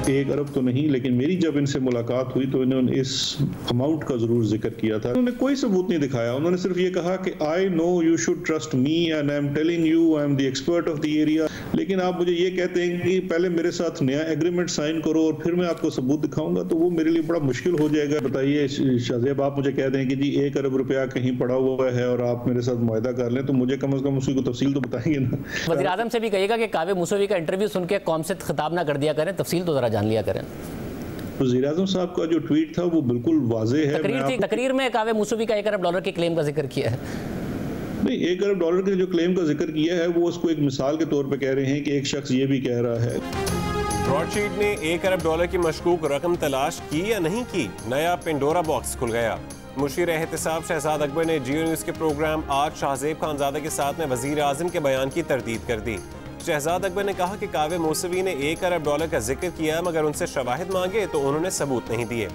1 अरब तो नहीं, लेकिन मेरी जब इनसे मुलाकात हुई तो इन्होंने इस अमाउंट का जरूर जिक्र किया था। उन्होंने कोई सबूत नहीं दिखाया, उन्होंने सिर्फ ये कहा कि I know you should trust me and I am telling you I am the expert of the area. लेकिन आप मुझे ये कहते हैं कि पहले मेरे साथ नया एग्रीमेंट साइन करो और फिर मैं आपको सबूत दिखाऊंगा, तो वो मेरे लिए बड़ा मुश्किल हो जाएगा। बताइए शाहजेब, आप मुझे कहते हैं कि जी 1 अरब रुपया कहीं पड़ा हुआ है और आप मेरे साथ मुआहदा कर लें, तो मुझे कम से कम उसकी तफसील तो बताएंगे ना। वज़ीर आज़म से भी कहिएगा कि कावे मूसवी का इंटरव्यू सुन के कौम से खिताब ना कर दिया करें, तफसील तो जरा जान लिया करें। वज़ीर आज़म साहब का जो ट्वीट था वो बिल्कुल वाज़ेह है। तकरीर में कावे मूसवी का 1 अरब डॉलर के क्लेम का जिक्र किया है। नहीं, 1 अरब डॉलर के जो क्लेम का जिक्र किया है वो उसको एक मिसाल के तौर पे कह रहे हैं कि एक शख्स ये भी कह रहा है। ब्रॉडशीट ने 1 अरब डॉलर की मशकूक रकम तलाश की या नहीं की, नया पेंडोरा बॉक्स खुल गया। मुशीर एहतसाब शहजाद अकबर ने जियो न्यूज़ के प्रोग्राम आज शाहजेब खानजादा के साथ में वज़ीर आज़म के बयान की तरदीद कर दी। शहजाद अकबर ने कहा कि कावे मूसवी ने 1 अरब डॉलर का जिक्र किया, मगर उनसे शवाहिद मांगे तो उन्होंने सबूत नहीं दिए।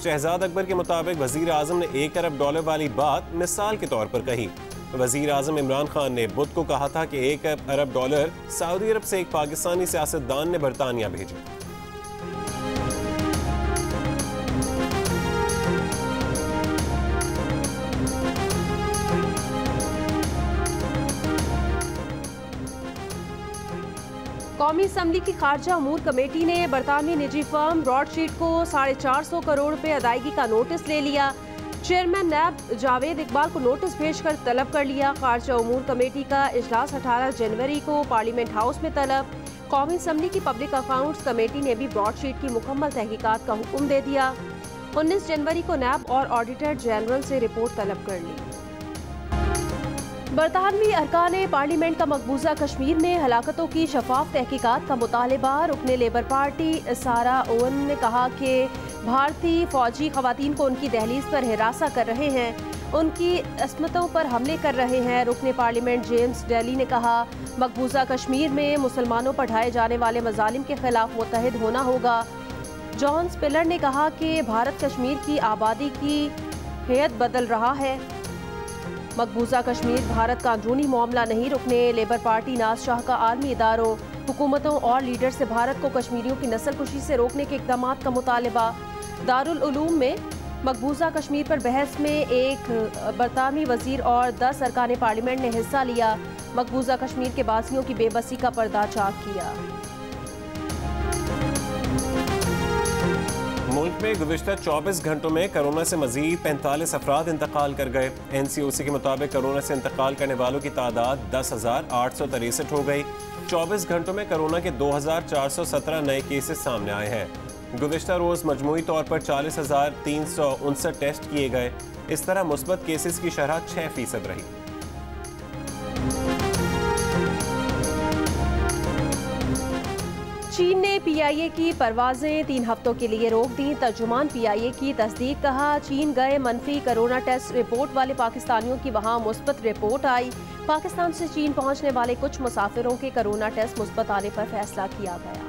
शहजाद अकबर के मुताबिक वज़ीर आज़म ने 1 अरब डॉलर वाली बात मिसाल के तौर पर कही। वज़ीर आज़म इमरान खान ने बुध को कहा था कि 1 अरब डॉलर सऊदी अरब से एक पाकिस्तानी सियासतदान ने बरतानिया भेजे। कौमी असम्बली की खारजा अमूर कमेटी ने बरतानवी निजी फर्म ब्रॉडशीट को 450 करोड़ रुपए अदायगी का नोटिस ले लिया। चेयरमैन नैब जावेद इकबाल को नोटिस भेजकर तलब कर लिया। खारजा अमूर कमेटी का इजलास 18 जनवरी को पार्लियामेंट हाउस में तलब। कौमी असम्बली की पब्लिक अकाउंट्स कमेटी ने भी ब्रॉडशीट की मुकम्मल तहकीकात का हुक्म दे दिया। 19 जनवरी को नैब और ऑडिटर जनरल से रिपोर्ट तलब कर ली। बरतानवी अरकान पार्लियामेंट का मकबूजा कश्मीर में हलाकतों की शफाफ तहकीकात का मुतालबा। रुकने लेबर पार्टी सारा ओवन ने कहा कि भारतीय फौजी खवातीन को उनकी दहलीज पर हिरासा कर रहे हैं, उनकी अस्मतों पर हमले कर रहे हैं। रुकने पार्लियामेंट जेम्स डेली ने कहा मकबूजा कश्मीर में मुसलमानों पर ढाए जाने वाले मजालिम के खिलाफ मुत्तहिद होना होगा। जॉन स्पिलर ने कहा कि भारत कश्मीर की आबादी की हैयत बदल रहा है। मकबूजा कश्मीर भारत का अंदरूनी मामला नहीं। रुकने लेबर पार्टी नाज शाह का आलमी इदारों, हुकूमतों और लीडर से भारत को कश्मीरियों की नस्लकुशी से रोकने के इक़दाम का मुतालबा। दारुल उलूम में मकबूजा कश्मीर पर बहस में एक बरतानवी वजीर और 10 अरकान पार्लियामेंट ने हिस्सा लिया। मकबूजा कश्मीर के बासियों की बेबसी का पर्दा चाक किया। मुल्क में गुज़िश्ता 24 घंटों में कोरोना से मजीद 45 अफराद इंतकाल कर गए। NCOC के मुताबिक कोरोना से इंतकाल करने वालों की तादाद 10,863 हो गई। 24 घंटों में कोरोना के 2,417 नए केसेस सामने आए हैं। गुज़िश्ता रोज़ मजमूई तौर पर 40,359 टेस्ट किए गए। इस तरह मुस्बत केसेस की शरह 6% रही। चीन ने PIA की परवाजें 3 हफ्तों के लिए रोक दी। तर्जुमान PIA की तस्दीक। कहा चीन गए मनफी कोरोना टेस्ट रिपोर्ट वाले पाकिस्तानियों की वहां मुस्बत रिपोर्ट आई। पाकिस्तान से चीन पहुंचने वाले कुछ मुसाफिरों के कोरोना टेस्ट मुस्बत आने पर फैसला किया गया।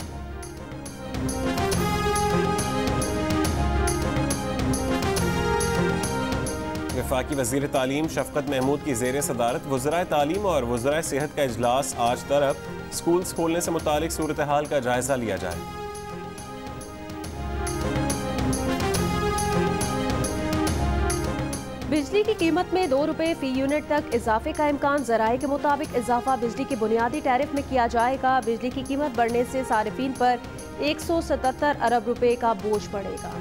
वफाकी वज़ीर तालीम शफ़क़त महमूद की ज़ेर सदारत वज़राए तालीम और वज़राए सेहत का इजलास आज तरफ। स्कूल्स खोलने से मुतालिक सूरत हाल का जायजा लिया जाए। बिजली की कीमत में 2 रुपए फी यूनिट तक इजाफे का इम्कान। ज़राए के मुताबिक इजाफा बिजली के बुनियादी टैरिफ में किया जाएगा। बिजली की कीमत बढ़ने से सारिफीन पर 177 अरब रुपए का बोझ पड़ेगा।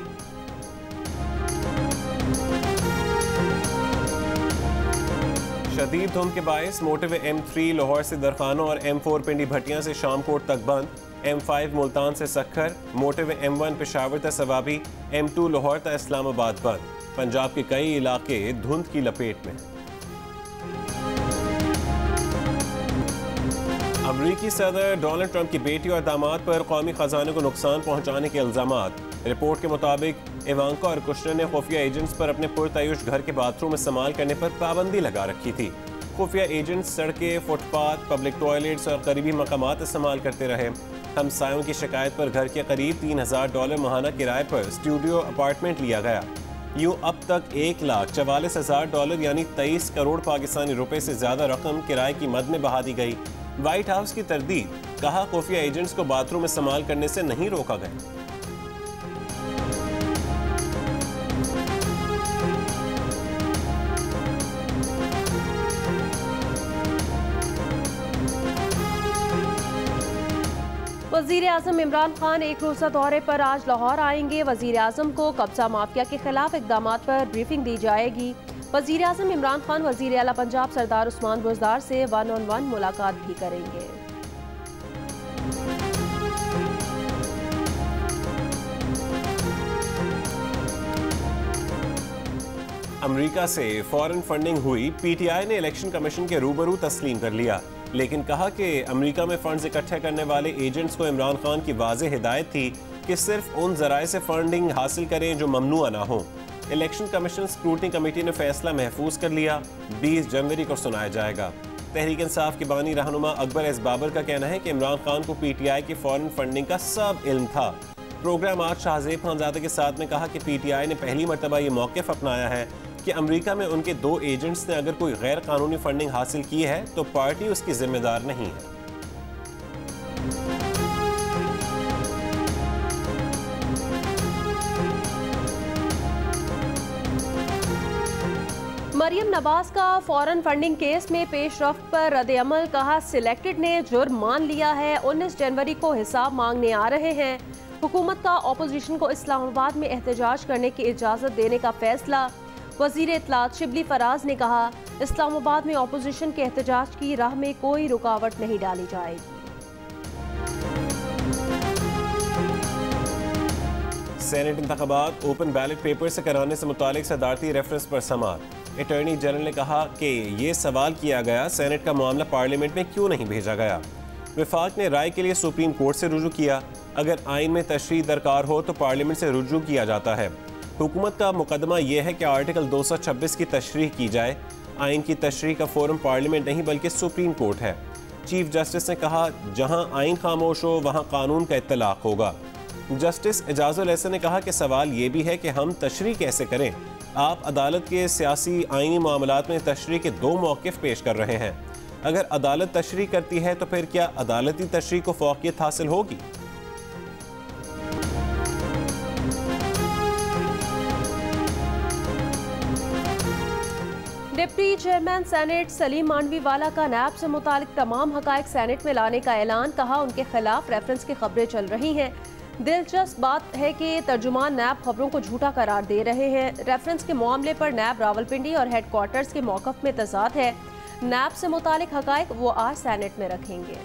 शदीद धुंध के बायस मोटरवे M3 लाहौर से दरखानों और M4 पिंडी भट्टियां से शामकोट तक बंद। M5 मुल्तान से सखर, मोटरवे M1 पेशावर तक सवाबी, M2 लाहौर तक इस्लामाबाद बंद। पंजाब के कई इलाके धुंध की लपेट में। अमरीकी सदर डोनाल्ड ट्रंप की बेटी और दामाद पर कौमी खजाने को नुकसान पहुंचाने के इल्जामात। रिपोर्ट के मुताबिक इवांका और कुशनर ने खुफिया एजेंट्स पर अपने पुरतयुश घर के बाथरूम इस्तेमाल करने पर पाबंदी लगा रखी थी। खुफिया एजेंट्स सड़कें, फुटपाथ, पब्लिक टॉयलेट्स और करीबी मकामात इस्तेमाल करते रहे। हमसायों की शिकायत पर घर के करीब $3,000 माहाना किराए पर स्टूडियो अपार्टमेंट लिया गया। यूँ अब तक $1,44,000 यानी 23 करोड़ पाकिस्तानी रुपए से ज़्यादा रकम किराए की मद में बहा दी गई। व्हाइट हाउस की तरदीद कहा खुफिया एजेंट्स को बाथरूम इस्तेमाल करने से नहीं रोका गया। वज़ीर आज़म इमरान खान एक रोज़ा दौरे पर आज लाहौर आएंगे। वज़ीर आज़म को कब्जा माफिया के खिलाफ इक़दामात पर ब्रीफिंग दी जाएगी। वज़ीर आज़म इमरान खान वज़ीर आला पंजाब सरदार उस्मान बुज़दार से 1-on-1 मुलाकात भी करेंगे। अमेरिका से फॉरेन फंडिंग हुई, पीटीआई ने इलेक्शन कमीशन के रूबरू तस्लीम कर लिया, लेकिन कहा कि अमेरिका में फंड्स इकट्ठे करने वाले एजेंट्स को इमरान खान की वाज़ेह हिदायत थी कि सिर्फ उन ज़राए से फंडिंग हासिल करें जो ममनुआ ना हो। इलेक्शन कमीशन स्क्रूटनी कमेटी ने फैसला महफूज कर लिया, 20 जनवरी को सुनाया जाएगा। तहरीक इंसाफ के बानी रहनुमा अकबर एस बाबर का कहना है कि इमरान खान को पीटीआई की फॉरेन फंडिंग का सब इल्म था। प्रोग्राम आज शाहजेब खानजादे के साथ में कहा कि पीटीआई ने पहली मरतबा ये मौक़िफ़ अपनाया है कि अमेरिका में उनके 2 एजेंट्स ने अगर कोई गैर कानूनी फंडिंग हासिल की है तो पार्टी उसकी जिम्मेदार नहीं है। मरियम नवाज का फॉरेन फंडिंग केस में पेशरफ्त पर रद्द-ए-अमल, कहा सिलेक्टेड ने जुर्म मान लिया है, 19 जनवरी को हिसाब मांगने आ रहे हैं। हुकूमत का अपोजिशन को इस्लामाबाद में एहतजाज करने की इजाज़त देने का फैसला। वज़ीर इत्तलात शिबली फराज ने कहा इस्लामाबाद में अपोजिशन के एहतजाज की राह में कोई रुकावट नहीं डाली जाएगी। सेनेट इंतखाबात ओपन बैलेट पेपर से कराने से मुतालिक सदारती रेफरेंस पर समाअत। अटॉर्नी जनरल ने कहा कि ये सवाल किया गया सेनेट का मामला पार्लियामेंट में क्यों नहीं भेजा गया। वफाक ने राय के लिए सुप्रीम कोर्ट से रुजू किया, अगर आइन में तशरीह दरकार हो तो पार्लियामेंट से रुजू किया जाता है। हुकूमत का मुकदमा यह है कि आर्टिकल 226 की तशरीह की जाए। आइन की तशरीह का फोरम पार्लियामेंट नहीं बल्कि सुप्रीम कोर्ट है। चीफ जस्टिस ने कहा जहां आइन खामोश हो वहां कानून का इत्तलाक होगा। जस्टिस एजाजुल एहसन ने कहा कि सवाल ये भी है कि हम तशरीह कैसे करें। आप अदालत के सियासी आइनी मामलात में तशरीह के 2 मौक़िफ़ पेश कर रहे हैं। अगर अदालत तशरीह करती है तो फिर क्या अदालती तशरीह को फ़ौक़ियत हासिल होगी? Deputy chairman senate Saleem Mandviwalla का नैब से मुतालिक तमाम हक़ाइक़ सेनेट में लाने का ऐलान, कहा उनके खिलाफ रेफरेंस की खबरें चल रही हैं। दिलचस्प बात है कि तर्जुमान नैब खबरों को झूठा करार दे रहे हैं। रेफरेंस के मामले पर नैब रावलपिंडी और हेडक्वार्टर्स के मौक़िफ़ में तज़ाद है। नैब से मुतालिक हक़ाइक़ वो आज सेनेट में रखेंगे।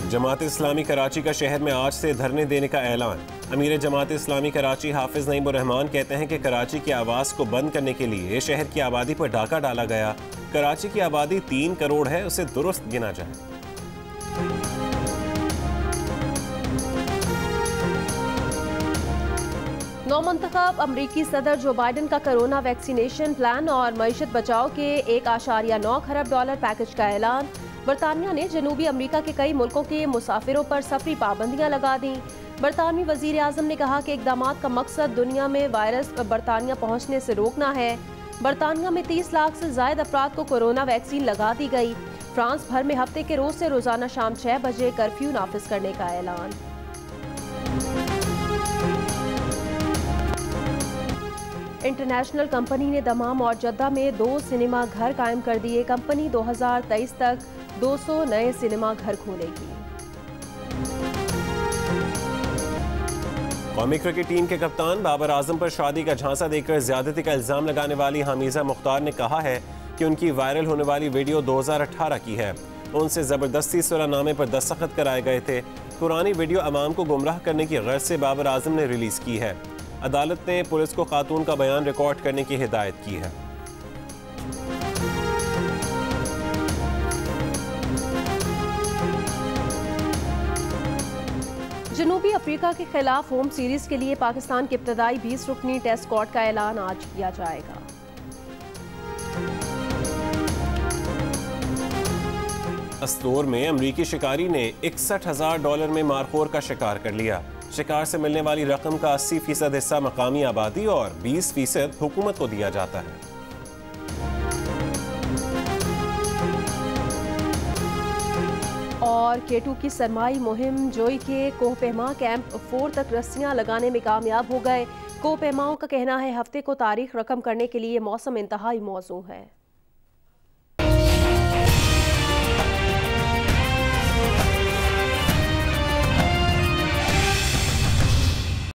जमात इस्लामी कराची का शहर में आज से धरने देने का ऐलान। अमीर जमात इस्लामी कराची हाफिज नईमुर रहमान कहते हैं कि कराची की आवाज़ को बंद करने के लिए शहर की आबादी पर डाका डाला गया। कराची की आबादी 3 करोड़ है, उसे दुरुस्त गिना जाए। नौमंतखब अमरीकी सदर जो बाइडन का कोरोना वैक्सीनेशन प्लान और मईशत बचाव के $1.9 खरब पैकेज का ऐलान। बरतानिया ने जनूबी अमरीका के कई मुल्कों के मुसाफिरों पर सफरी पाबंदियां लगा दी। बरतानवी वजीर आज़म ने कहा कि इक़दामात का मकसद दुनिया में वायरस बरतानिया पहुँचने से रोकना है। बरतानिया में 30 लाख से ज़ायद अफराद को कोरोना वैक्सीन लगा दी गई। फ्रांस भर में हफ्ते के रोज़ से रोज़ाना शाम 6 बजे कर्फ्यू नाफिज करने का ऐलान। इंटरनेशनल कंपनी ने दमाम और जद्दा में 2 सिनेमा घर कायम कर दिए। कंपनी 2023 तक 200 नए सिनेमा घर खोलेगी। कौमी क्रिकेट टीम के कप्तान बाबर आजम पर शादी का झांसा देकर ज्यादती का इल्जाम लगाने वाली हमीजा मुख्तार ने कहा है कि उनकी वायरल होने वाली वीडियो 2018 की है। उनसे जबरदस्ती सुलहनामे पर दस्तखत कराए गए थे। पुरानी वीडियो अवाम को गुमराह करने की गर्ज से बाबर आजम ने रिलीज की है। अदालत ने पुलिस को खातून का बयान रिकॉर्ड करने की हिदायत की है। जनूबी अफ्रीका के खिलाफ होम सीरीज के लिए पाकिस्तान के इब्तदाई 20 रुकनी टेस्ट स्क्वाड का ऐलान आज किया जाएगा। अस्तोर में अमरीकी शिकारी ने $61,000 में मारखोर का शिकार कर लिया। शिकार से मिलने वाली रकम का 80% हिस्सा मकामी आबादी और 20% हुकूमत को दिया जाता है। और K2 की सरमाई मुहिम जोई के कोहपेमा कैंप 4 तक रस्सियां लगाने में कामयाब हो गए। कोहपेमाओं का कहना है हफ्ते को तारीख रकम करने के लिए मौसम इंतहाई मौजू है।